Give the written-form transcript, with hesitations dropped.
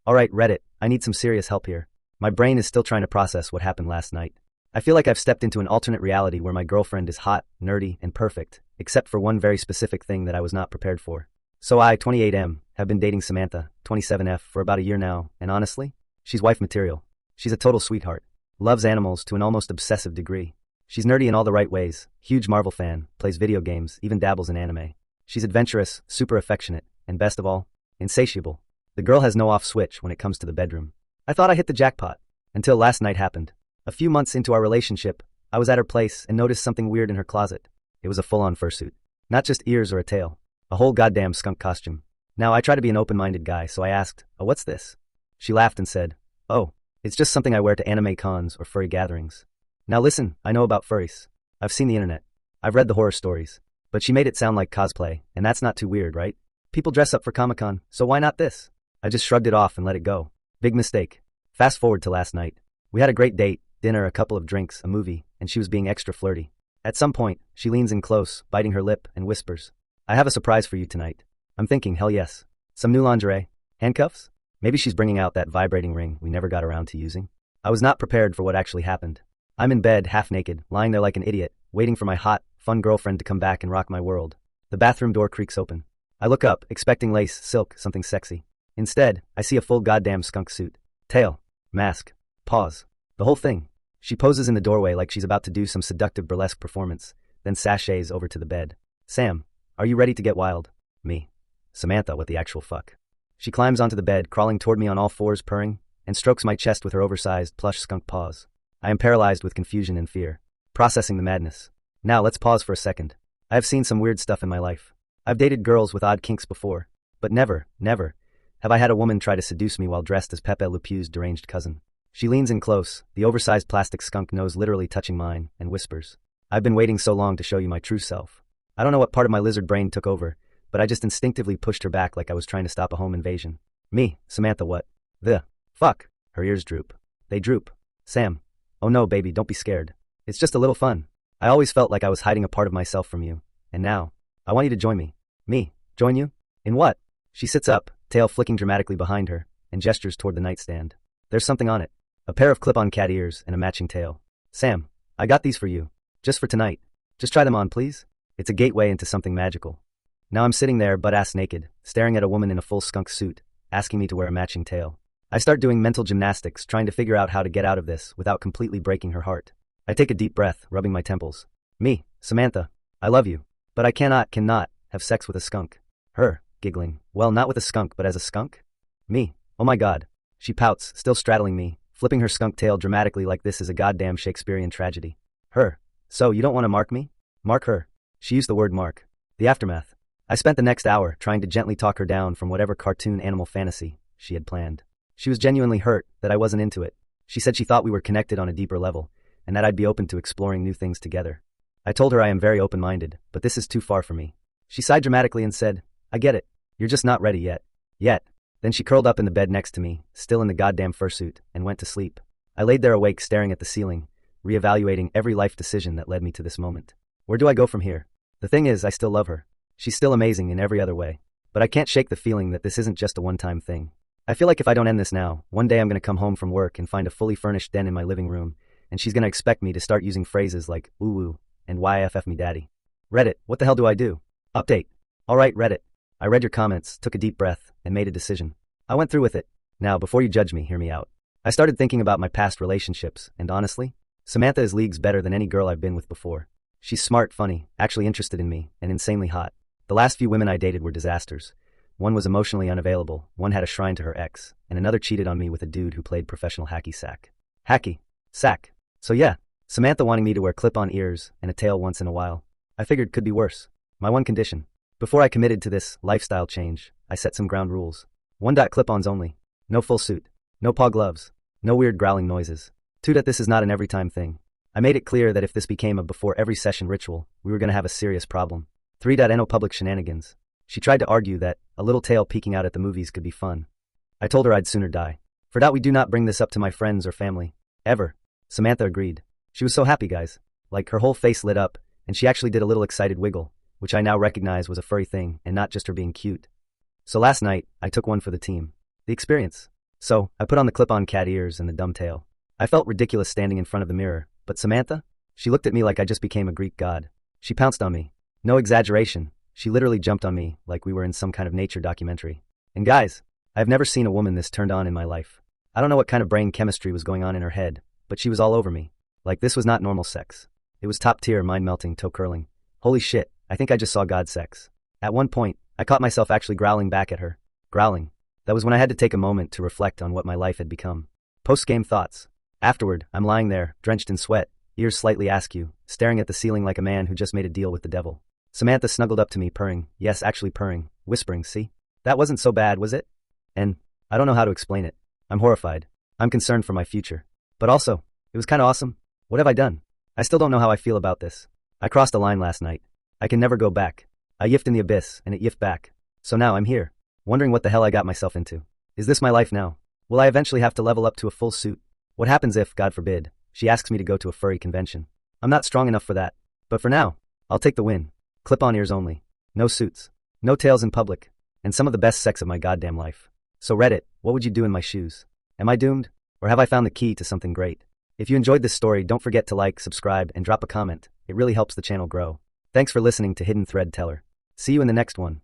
Alright, Reddit, I need some serious help here. My brain is still trying to process what happened last night. I feel like I've stepped into an alternate reality where my girlfriend is hot, nerdy, and perfect, except for one very specific thing that I was not prepared for. So I, 28M, have been dating Samantha, 27F, for about a year now, and honestly, she's wife material. She's a total sweetheart. Loves animals to an almost obsessive degree. She's nerdy in all the right ways, huge Marvel fan, plays video games, even dabbles in anime. She's adventurous, super affectionate, and best of all, insatiable. The girl has no off switch when it comes to the bedroom. I thought I hit the jackpot, until last night happened. A few months into our relationship, I was at her place and noticed something weird in her closet. It was a full-on fursuit. Not just ears or a tail. A whole goddamn skunk costume. Now I try to be an open-minded guy, so I asked, "Oh, what's this?" She laughed and said, "Oh, it's just something I wear to anime cons or furry gatherings." Now listen, I know about furries. I've seen the internet. I've read the horror stories. But she made it sound like cosplay, and that's not too weird, right? People dress up for Comic-Con, so why not this? I just shrugged it off and let it go. Big mistake. Fast forward to last night. We had a great date, dinner, a couple of drinks, a movie, and she was being extra flirty. At some point, she leans in close, biting her lip, and whispers, "I have a surprise for you tonight." I'm thinking, hell yes. Some new lingerie? Handcuffs? Maybe she's bringing out that vibrating ring we never got around to using. I was not prepared for what actually happened. I'm in bed, half naked, lying there like an idiot, waiting for my hot, fun girlfriend to come back and rock my world. The bathroom door creaks open. I look up, expecting lace, silk, something sexy. Instead, I see a full goddamn skunk suit. Tail. Mask. Paws. The whole thing. She poses in the doorway like she's about to do some seductive burlesque performance, then sashays over to the bed. "Sam, are you ready to get wild?" Me. "Samantha, what the actual fuck?" She climbs onto the bed, crawling toward me on all fours, purring, and strokes my chest with her oversized, plush skunk paws. I am paralyzed with confusion and fear, processing the madness. Now let's pause for a second. I have seen some weird stuff in my life. I've dated girls with odd kinks before, but never have I had a woman try to seduce me while dressed as Pepe Le Pew's deranged cousin. She leans in close, the oversized plastic skunk nose literally touching mine, and whispers, "I've been waiting so long to show you my true self." I don't know what part of my lizard brain took over, but I just instinctively pushed her back like I was trying to stop a home invasion. Me, Samantha, what the fuck? Her ears droop. They droop. Sam. Oh no, baby, don't be scared. It's just a little fun. I always felt like I was hiding a part of myself from you, and now, I want you to join me. Me? Join you? In what? She sits up, tail flicking dramatically behind her, and gestures toward the nightstand. There's something on it. A pair of clip-on cat ears and a matching tail. "Sam, I got these for you. Just for tonight. Just try them on, please." It's a gateway into something magical. Now I'm sitting there butt-ass naked, staring at a woman in a full skunk suit, asking me to wear a matching tail. I start doing mental gymnastics, trying to figure out how to get out of this without completely breaking her heart. I take a deep breath, rubbing my temples. Me, Samantha, I love you, but I cannot have sex with a skunk. Her, giggling, well, not with a skunk, but as a skunk? Me, oh my god. She pouts, still straddling me, flipping her skunk tail dramatically like this is a goddamn Shakespearean tragedy. Her, so you don't want to mark me? Mark her. She used the word mark. The aftermath. I spent the next hour trying to gently talk her down from whatever cartoon animal fantasy she had planned. She was genuinely hurt that I wasn't into it. She said she thought we were connected on a deeper level, and that I'd be open to exploring new things together. I told her I am very open-minded, but this is too far for me. She sighed dramatically and said, "I get it. You're just not ready yet. Yet." Then she curled up in the bed next to me, still in the goddamn fursuit, and went to sleep. I laid there awake staring at the ceiling, reevaluating every life decision that led me to this moment. Where do I go from here? The thing is, I still love her. She's still amazing in every other way. But I can't shake the feeling that this isn't just a one-time thing. I feel like if I don't end this now, one day I'm gonna come home from work and find a fully furnished den in my living room, and she's gonna expect me to start using phrases like "ooh-woo" and "YFF me daddy." Reddit, what the hell do I do? Update. Alright, Reddit. I read your comments, took a deep breath, and made a decision. I went through with it. Now, before you judge me, hear me out. I started thinking about my past relationships, and honestly, Samantha is leagues better than any girl I've been with before. She's smart, funny, actually interested in me, and insanely hot. The last few women I dated were disasters. One was emotionally unavailable, one had a shrine to her ex, and another cheated on me with a dude who played professional hacky sack. Hacky sack. So yeah, Samantha wanting me to wear clip-on ears and a tail once in a while. I figured could be worse. My one condition. Before I committed to this lifestyle change, I set some ground rules. 1. Clip-ons only. No full suit. No paw gloves. No weird growling noises. 2. This is not an every-time thing. I made it clear that if this became a before every session ritual, we were gonna have a serious problem. 3. No public shenanigans. She tried to argue that a little tail peeking out at the movies could be fun. I told her I'd sooner die. For that we do not bring this up to my friends or family. Ever. Samantha agreed. She was so happy, guys. Like, her whole face lit up, and she actually did a little excited wiggle, which I now recognize was a furry thing and not just her being cute. So last night, I took one for the team. The experience. So, I put on the clip-on cat ears and the dumb tail. I felt ridiculous standing in front of the mirror, but Samantha? She looked at me like I just became a Greek god. She pounced on me. No exaggeration, she literally jumped on me like we were in some kind of nature documentary. And guys, I've never seen a woman this turned on in my life. I don't know what kind of brain chemistry was going on in her head, but she was all over me. Like this was not normal sex. It was top-tier, mind-melting, toe-curling. Holy shit, I think I just saw God sex. At one point, I caught myself actually growling back at her. Growling. That was when I had to take a moment to reflect on what my life had become. Post-game thoughts. Afterward, I'm lying there, drenched in sweat, ears slightly askew, staring at the ceiling like a man who just made a deal with the devil. Samantha snuggled up to me purring, yes, actually purring, whispering, see? That wasn't so bad, was it? And I don't know how to explain it. I'm horrified. I'm concerned for my future. But also, it was kinda awesome. What have I done? I still don't know how I feel about this. I crossed a line last night. I can never go back. I yiffed in the abyss, and it yiffed back. So now I'm here, wondering what the hell I got myself into. Is this my life now? Will I eventually have to level up to a full suit? What happens if, God forbid, she asks me to go to a furry convention? I'm not strong enough for that. But for now, I'll take the win. Clip-on ears only. No suits. No tails in public. And some of the best sex of my goddamn life. So Reddit, what would you do in my shoes? Am I doomed? Or have I found the key to something great? If you enjoyed this story, don't forget to like, subscribe, and drop a comment. It really helps the channel grow. Thanks for listening to Hidden Thread Teller. See you in the next one.